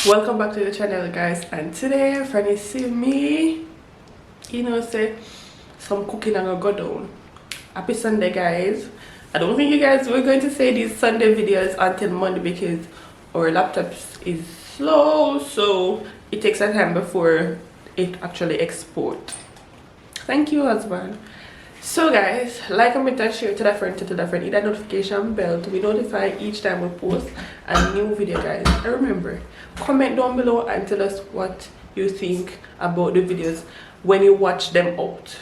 Welcome back to the channel, guys, and today if you see me, you know, say some cooking and gonna go down. Happy Sunday, guys. I don't think you guys were going to say these Sunday videos until Monday because our laptops is slow, so it takes a time before it actually export. Thank you, husband. So guys, like, comment and share to the friend, hit that notification bell to be notified each time we post a new video, guys. And remember, comment down below and tell us what you think about the videos when you watch them out,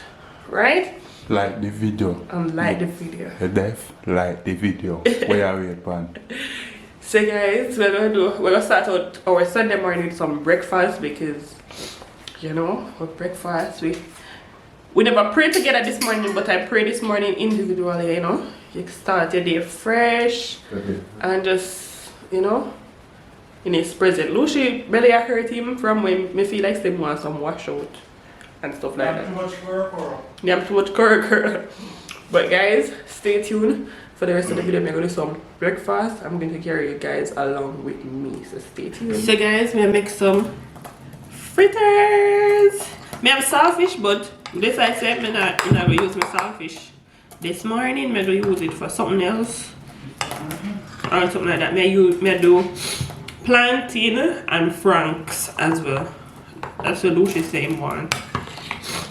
right? Like the video. Like the video. Like the video. Where are we at, man? So guys, we're gonna start out our Sunday morning with some breakfast because, you know, for breakfast we never prayed together this morning, but I prayed this morning individually, you know. You start your day fresh and just, you know, in his present. Luci belly I hurt him from when me feel like they want some wash out and stuff like that. Too much work. Yeah, too much curl. But guys, stay tuned for the rest of the video. I'm gonna do some breakfast. I'm going to carry you guys along with me, so stay tuned. So guys, we make some fritters. Me have saltfish, but this I said me not gonna use my saltfish this morning. Me do use it for something else or something like that. Me do plantain and franks as well. That's what Luci same one.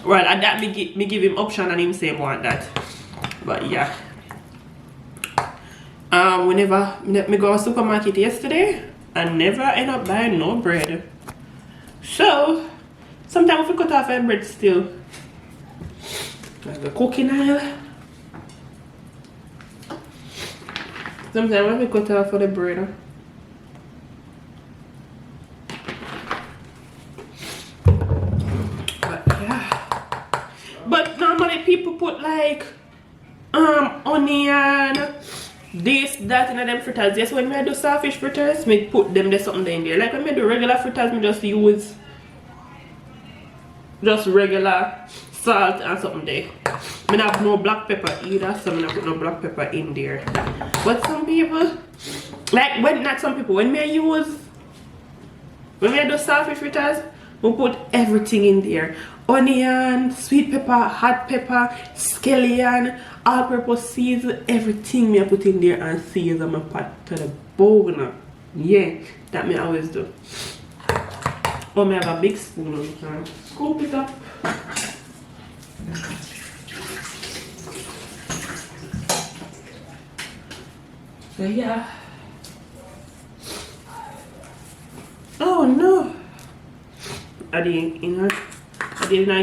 Well, at that me give him option and him same want that. But yeah. Whenever me go to supermarket yesterday, I never end up buying no bread. So sometimes we cut off our bread still. Like the cooking aisle. Sometimes we cut off for the bread. But yeah. But normally people put like onion, this, that in them fritters. Yes, when I do saltfish fritters, me put them there something in there. Like when I do regular fritters, me just use regular salt and something there. I don't have no black pepper either, so I don't put no black pepper in there. But some people, like when I do saltfish fritters, we put everything in there. Onion, sweet pepper, hot pepper, scallion, all-purpose season, everything me I put in there and season my pot to the bone. Yeah, that me always do. Or me have a big spoon and scoop it up. So yeah. Oh no! I didn't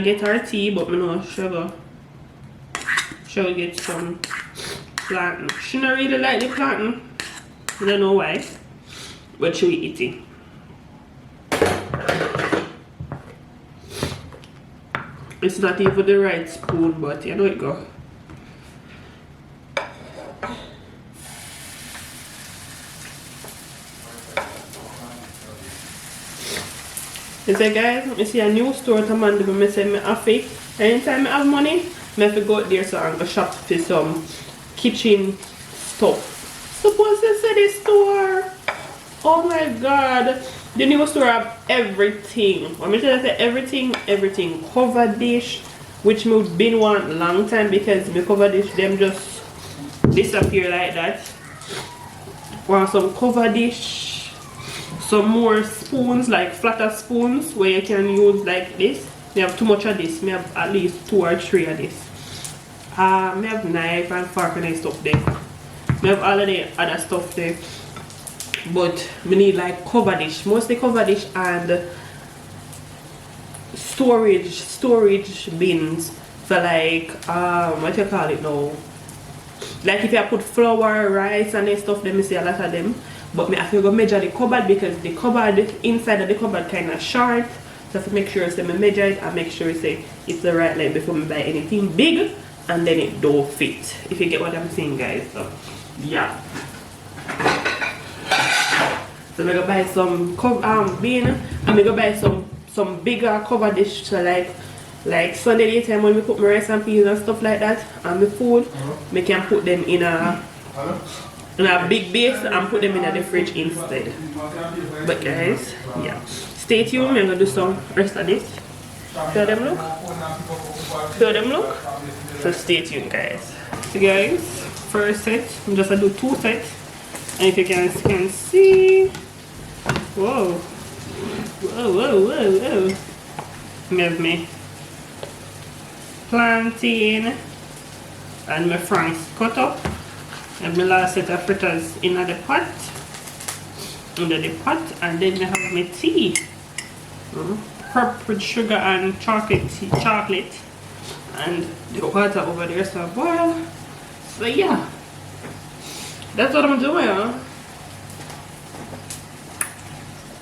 get her tea, but me know sugar get some plantain. She don't really like the plantain. I don't know why, but she will eat it. It's not even the right spoon, but you know it go. You say guys, I see a new store to man do. I say me have it. Anytime I have money, I have to go out there so I go shop for some kitchen stuff. Suppose you say this store. Oh my god. The new store have everything. When I say everything. Cover dish, which me been want a long time because my cover dish them just disappear like that. Want some cover dish. Some more spoons, like flatter spoons where you can use like this. Me have too much of this. Me have at least 2 or 3 of this. Me have knife and fork and stuff there. Me have all of the other stuff there. But me need like cover dish, mostly cover dish and storage bins for like what you call it now. Like if you put flour, rice and stuff, then me see a lot of them. But me have to go measure the cupboard because the cupboard inside of the cupboard kinda short. So I have to make sure me measure it and make sure it's the right length before me buy anything big and then it don't fit. If you get what I'm saying, guys. So yeah. So I'm gonna buy some bean and I'm gonna buy some bigger cover dish, so like Sunday daytime when we cook my rice and peas and stuff like that and my food, we can put them in a and a big base and put them in the fridge instead. But guys, yeah, stay tuned. I'm gonna do some rest of this. Feel them look? Feel them look? So stay tuned, guys. So guys, first set, I'm just gonna do 2 sets, and if you guys can see, whoa, whoa, whoa, whoa, whoa. Give me plantain and my franks cut up, and my last set of fritters in the pot, under the pot, and then I have my tea, herb with sugar and chocolate, and the water over there so boil. So yeah, that's what I'm doing.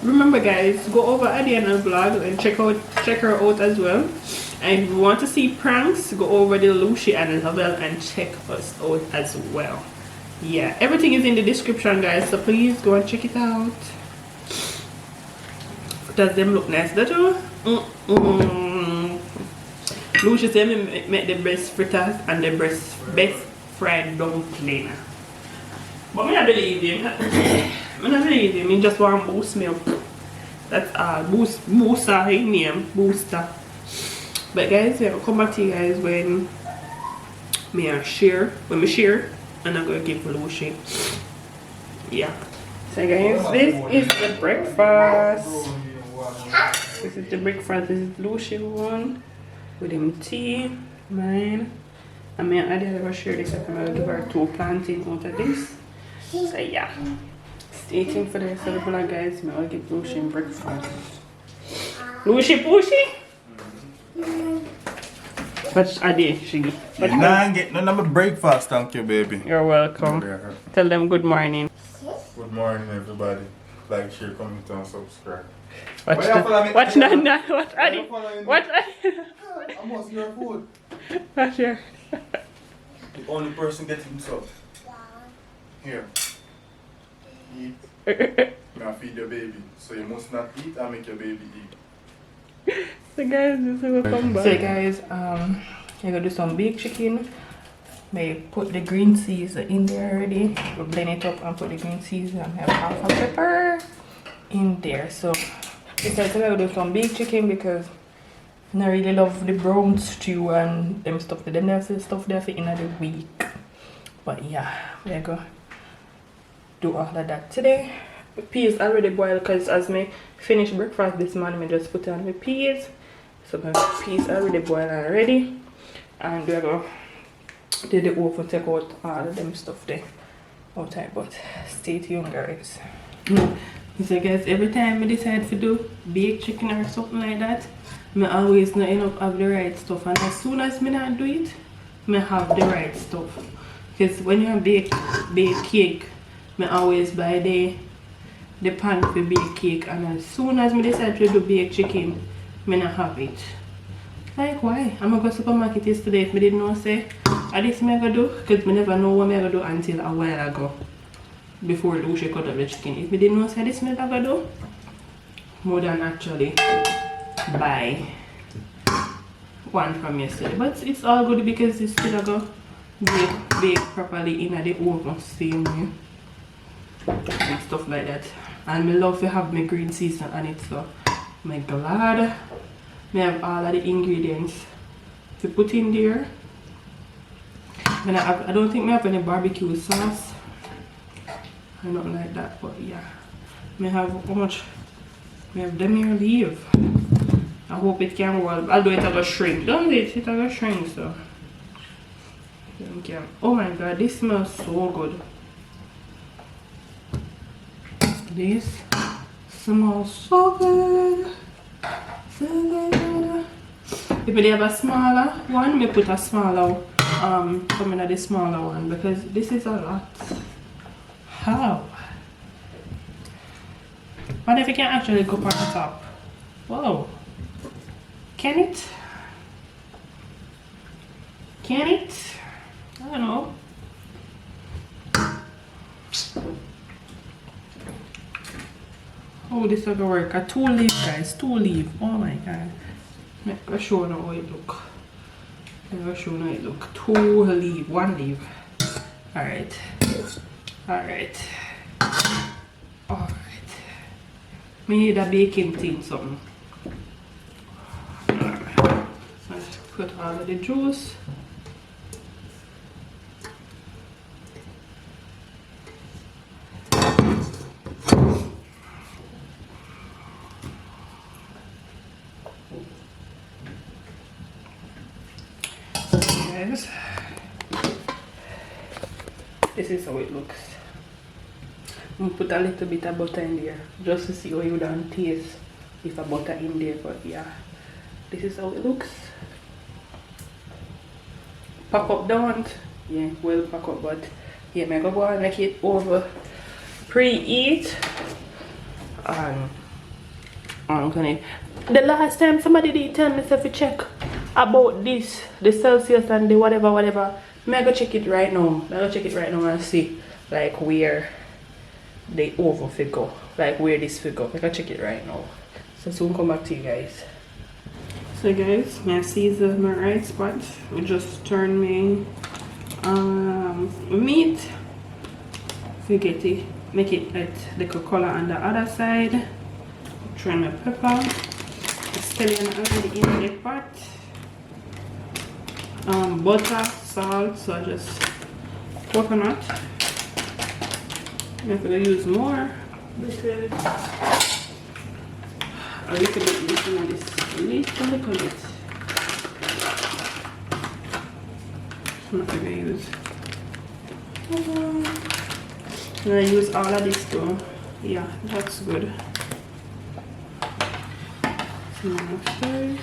Remember guys, go over Adiana Vlogs and check her out as well. And if you want to see pranks, go over the Luci and Lovell and check us out as well. Yeah, everything is in the description guys, so please go and check it out. Does them look nice, don't you? Luci said me make the best fritters and the best fried dumpling. But I don't believe him. I don't believe him. He just want boost milk. That's all. Booster his name. Booster. But guys, I'll come back to you guys when I share. When we share, and I'm gonna give Luci. Yeah. So guys, this is the breakfast. This is the breakfast. This is Luci one with him tea, mine. I mean, I didn't share this. I'm gonna give her 2 plantain out of this. So yeah, stay tuned for the rest of the vlog guys. I'll give Luci breakfast. Luci Pushy? What's Adi? Nah, get none of my breakfast, thank you, baby. You're welcome. Tell them good morning. Good morning, everybody. Like, share, comment, and subscribe. Watch that. Watch that. Watch Adi. Watch Adi. I'm asking your food. Watch your. The only person getting sub. Here. Eat. Now feed your baby. So you must not eat and make your baby eat. So guys, this will come back. So guys, I'm gonna do some baked chicken. May put the green season in there already. We'll blend it up and put the green season and have half a pepper in there. So besides, I'm gonna do some baked chicken because I really love the brown stew and them stuff. Them have stuff there for in the week. But yeah, we're gonna do all of that today. The peas already boiled because as me finish breakfast this morning, I just put on the peas. So my peas already boiled already, and we're gonna do the oven, take out all of them stuff there outside. But stay tuned guys. So guys, every time I decide to do baked chicken or something like that, I always not end up have the right stuff, and as soon as I not do it, I have the right stuff. Because when you bake cake, I always buy the pan for bake cake, and as soon as I decide to do baked chicken, I not have it. Like why? I'm gonna go to the supermarket yesterday if I didn't know say this I gonna do, because I never know what I gonna do until a while ago. Before Luci cut up the chicken. If I didn't know say this I gonna do, more than actually buy one from yesterday. But it's all good because it's still gonna bake properly in the oven same way. And stuff like that. And I love to have my green season on it, so I'm glad I have all of the ingredients to put in there. And I don't think I have any barbecue sauce or nothing like that, but yeah, I have how much we have them here leave. I hope it can roll, although it will shrink, don't it? It will shrink, so oh my god, this smells so good. This smells so good. So good. If they have a smaller one, me put a smaller come in the smaller one because this is a lot. How? What if you can actually go on the top? Whoa. Can it? Can it? I don't know. Oh, this is gonna work. A 2 leaf, guys. 2 leaf. Oh my god. Let me show you how it look. Let me show you how it look. 2 leaf. 1 leaf. Alright. Alright. Alright. We need a baking tin something. Alright. So let's put all of the juice. Guys, this is how it looks. I'm gonna put a little bit of butter in there just to see how you don't taste if a butter in there, but yeah, this is how it looks. Pack up down, yeah, well pack up, but yeah, I'm gonna go and make it over preheat. And I'm gonna, the last time somebody did tell me to check about this, the Celsius and the whatever. I'm gonna check it right now. And see like where the oven figure, like where this figure. I'm gonna check it right now. So soon come back to you guys. So guys, I season my right spot. I just turn my meat. You get it, make it at the color on the other side. Turn my pepper. Scallion already in the pot. Butter, salt, so I just coconut. I'm gonna use more because a little bit missing on this little bit. I'm not gonna use. And I use all of this too. Yeah, that's good. Okay.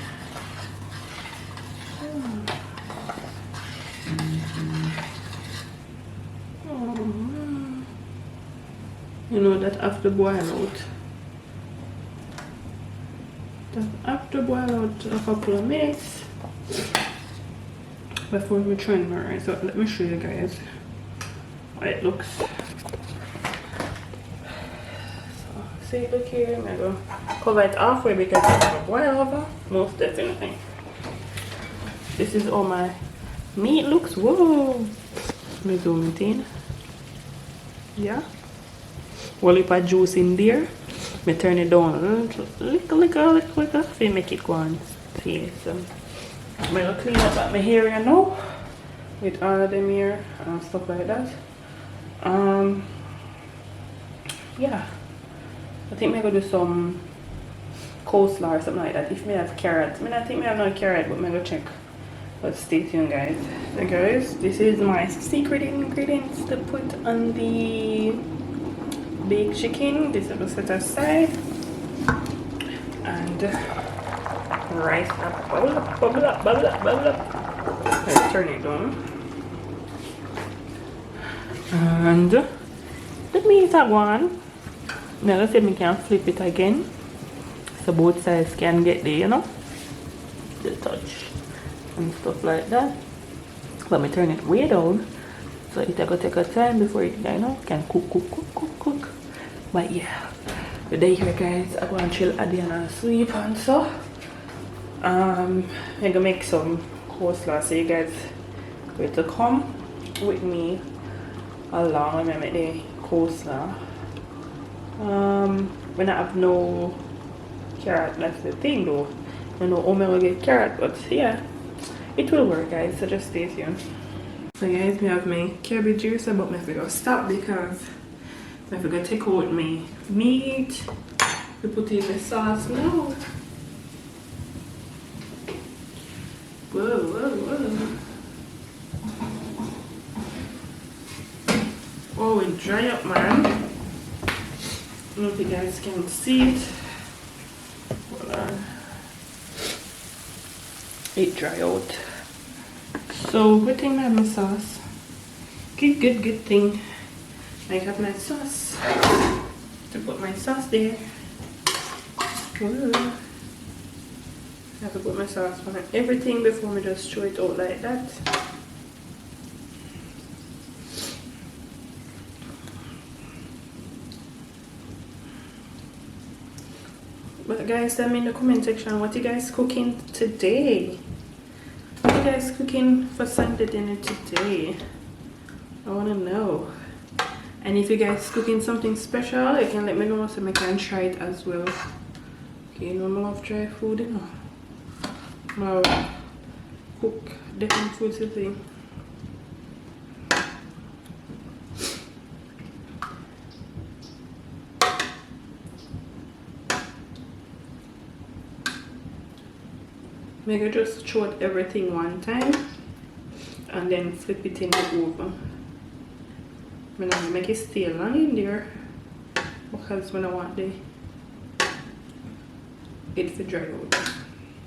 You know that after boil out. After boil out a couple of minutes before we turn my rice. So let me show you guys how it looks. So see, look here, I'm gonna go cover it halfway because it's gonna boil over. Most definitely. This is all my meat looks. Whoa! Let me zoom it in. Yeah. Well, if I juice in there, I turn it down a little, if you make it go on. See, so I'm gonna clean up at my hair, you know, with all of them here and stuff like that. Yeah, I think I'm gonna do some coleslaw or something like that. If I have carrots, I mean, I think I have no carrot, but I'm gonna check. But stay tuned, guys. So guys, this is my secret ingredients to put on the baked chicken. This will set aside. And rice up, bubble up. Let's turn it on. And the meat are one. Now let's see if we can flip it again, so both sides can get there, you know, the touch and stuff like that. But me turn it way down, so it will take a time before it, you know, can cook. But yeah, today here, guys, I'm going to chill Adiana sleep and so. I'm gonna make some coleslaw, so you guys going to come with me along when I make the coleslaw. When I have no carrot, that's the thing though. I know I'm gonna get carrot, but yeah, it will work, guys, so just stay tuned. So guys, I have my cabbage juice, but I have to go stop because I have to go take out my meat to put in the sauce now. Whoa. Oh, it dry up, man. I don't know if you guys can see it. Hold on. It dry out. So good thing I have my sauce. Good thing I have my sauce. To put my sauce there. Whoa. I have to put my sauce on everything before I just throw it out like that. But guys, tell me in the comment section what you guys cooking today. What you guys cooking for Sunday dinner today? I want to know. And if you guys cooking something special, you can let me know so I can try it as well. Okay, you know I love try food, you know. I cook different foods, you think. Make it just throw out everything one time and then flip it in the oven. I'm gonna make it stay long in there because when I want the it to dry out.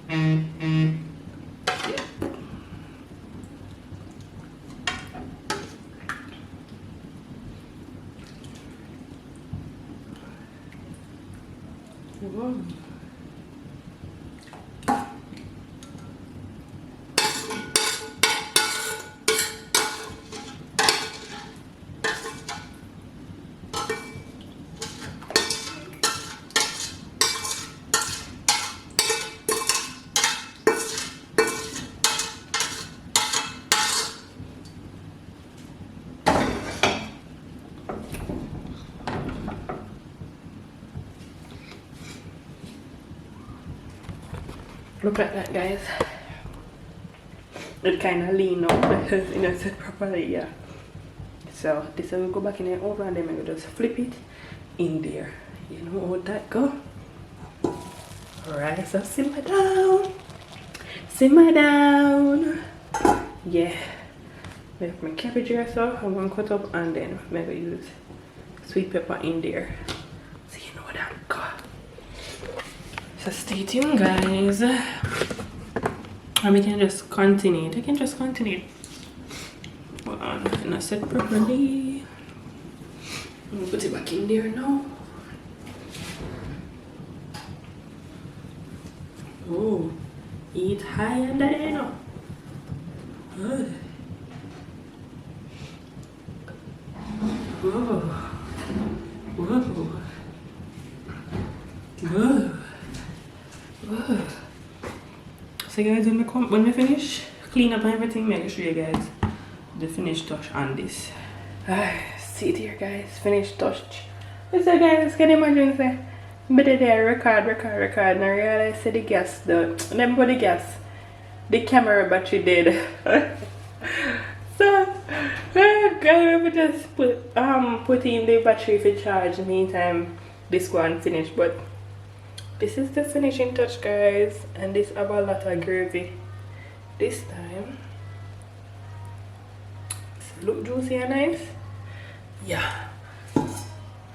Yeah. Whoa. Look at that, guys. It kind of lean up because it's not set properly, yeah. So this will go back in the oven and then we will just flip it in there. You know how that go? Alright, so simmer down. Simmer down. Yeah. Make my cabbage here, so I'm going to cut up and then maybe use sweet pepper in there. So you know that go. So stay tuned, guys. And we can just continue. I can just continue. Hold on, and I set properly. I'm gonna put it back in there now. Oh, eat high and that, you know. Good. Whoa. Whoa. Whoa. Whoa. So guys, when we finish clean up and everything, make sure you guys the finished touch on this. See it here, guys, finished touch. So guys, can you imagine say but there record and I realize the gas the gas the camera battery dead. So guys, we just put in the battery for charge meantime this one finished. But this is the finishing touch, guys, and this have a lot of gravy this time. Does it look juicy and nice? Yeah.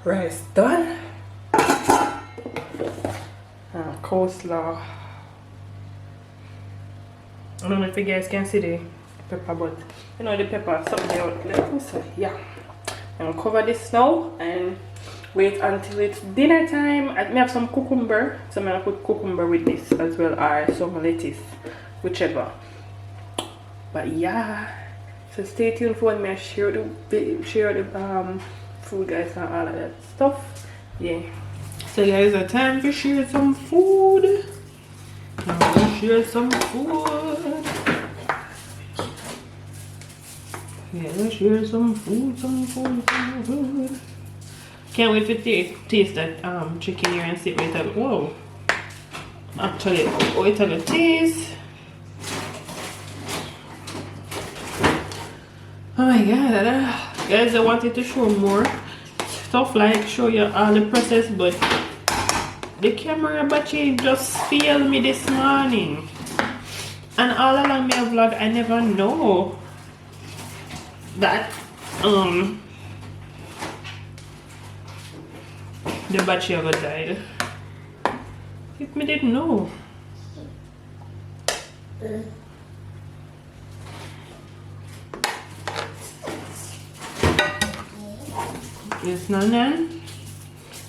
Rice done. Coleslaw. I don't know if you guys can see the pepper, but you know the pepper something out. So yeah, I'm gonna cover this now and wait until it's dinner time. I have some cucumber, so I'm gonna put cucumber with this as well, or some lettuce, whichever. But yeah, so stay tuned for when I share the food, guys, and all of that stuff. Yeah. So guys, it's time to share some food. I'm gonna share some food. Yeah, let's share some food, some food. Can't wait to taste that chicken here and see what it has. Whoa. Actually, what it has taste. Oh my god. Guys, I wanted to show more stuff, like show you all the process, but the camera battery just failed me this morning. And all along my vlog, I never know that the battery ever died. If me didn't know. Yes, Nana.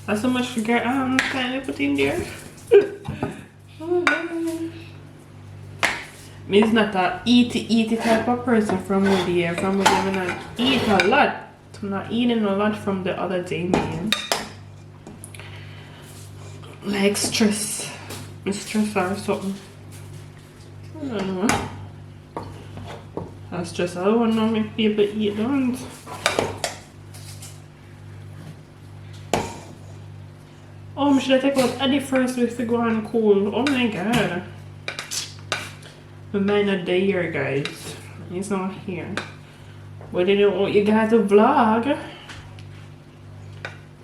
That's so much sugar kind of put in there. Me is not a eat type of person from where from where I not eat a lot. I'm not eating a lot from the other day, man. Like stress or something. I don't know. I stress. I don't want to make people eat, don't. Oh, should I take out Adi first with the go on cool? Oh my god. The man not there here, guys. He's not here. But they don't want you guys to vlog.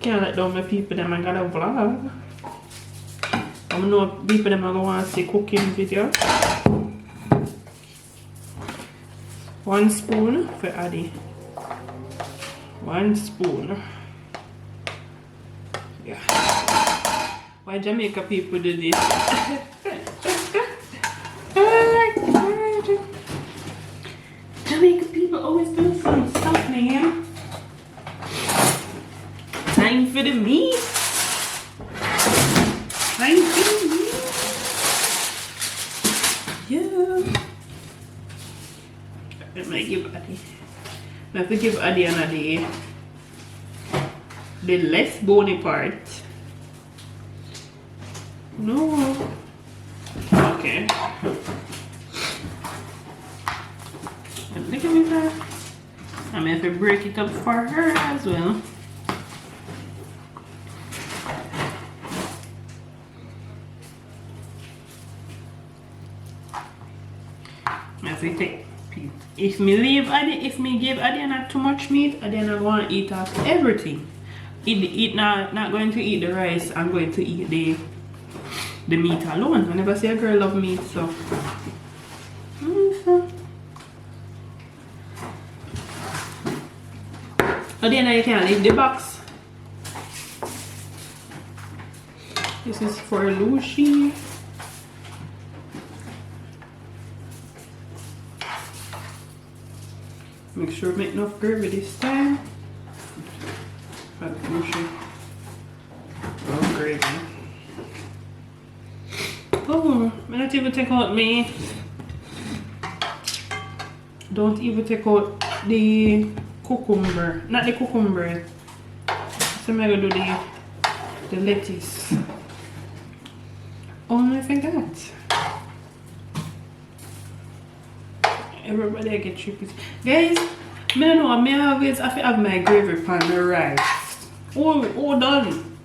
Can't let down my people them I gotta vlog. I know people them are gonna want to see cooking video. 1 spoon for Adi. 1 spoon. Yeah. Why Jamaica people do this? Jamaica people always do some stuff, man. Time for the meat. Time for the meat. Yeah. I might give Adi. I have to give Adiana the less bony part. No. Okay. And look at that. I'm going to have to break it up for her as well. I have to take. If me give Adiana too much meat, Adiana want to eat off everything. Not going to eat the rice. I'm going to eat the meat alone. I never see a girl love meat, so. Adiana, you can't leave the box. This is for Luci. Make sure I make enough gravy this time. Luci. Oh, gravy. Oh, I don't even take out me. Don't even take out the cucumber. Not the cucumber. So I'm gonna do the lettuce. Oh, I forgot. Everybody I get 3 pieces. Guys, I don't know, I always have my gravy pan the rice. Oh done.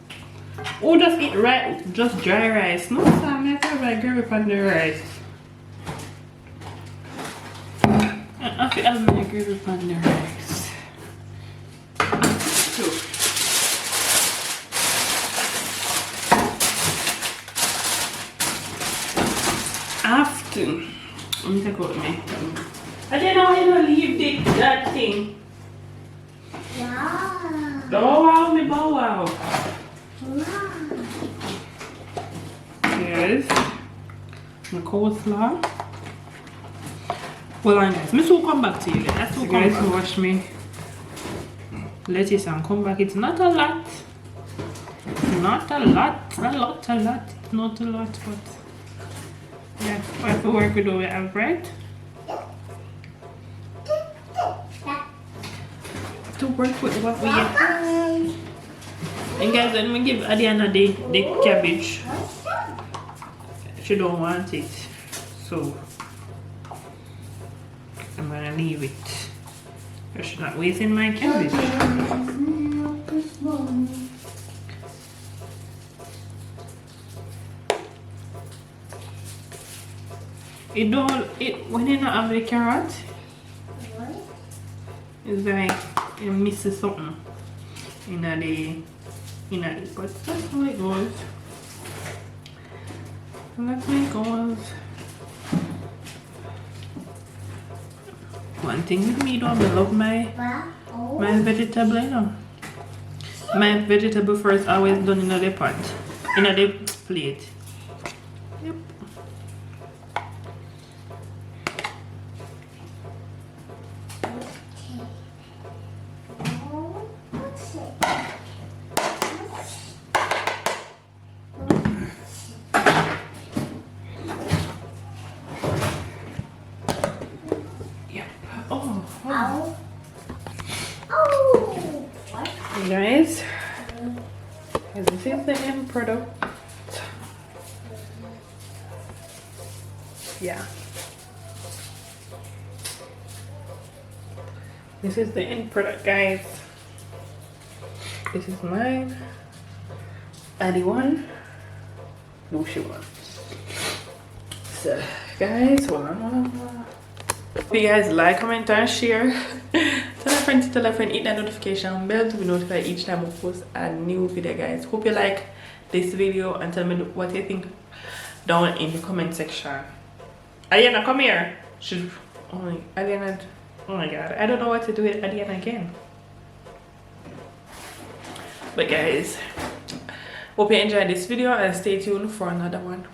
Oh, just eat rice, just dry rice. No, Sam, I have my gravy pan the rice. I have my gravy pan the rice. So. After. Let me take out me. I didn't know how to leave that thing. Wow. Bow wow, me bow wow. Wow. Yes. My coleslaw. Well, guys, me soon come back to you guys. You guys who watch me lettuce and come back. It's not a lot. Not a lot. It's not a lot, but yeah, I have to work with what we have, right? To work with what we have. And guys, let me give Adiana the cabbage. She don't want it, so I'm gonna leave it. She's not wasting my cabbage. When you not have the carrot, it's like you miss something in it, but that's how it goes. That's how it goes. One thing with me though, I love my vegetable, you know. My vegetable first always done in the pot, in the plate. Yep. Guys, this is the end product. Yeah, this is the end product, guys. This is mine. Adi won. Luci won. So, guys, hold on. Hope you guys like, comment, and share. Tell a friend, hit that notification bell to be notified each time I post a new video, guys. Hope you like this video and tell me what you think down in the comment section. Adiana, come here. Adiana, oh my god, I don't know what to do with Adiana again. But guys, hope you enjoyed this video and stay tuned for another one.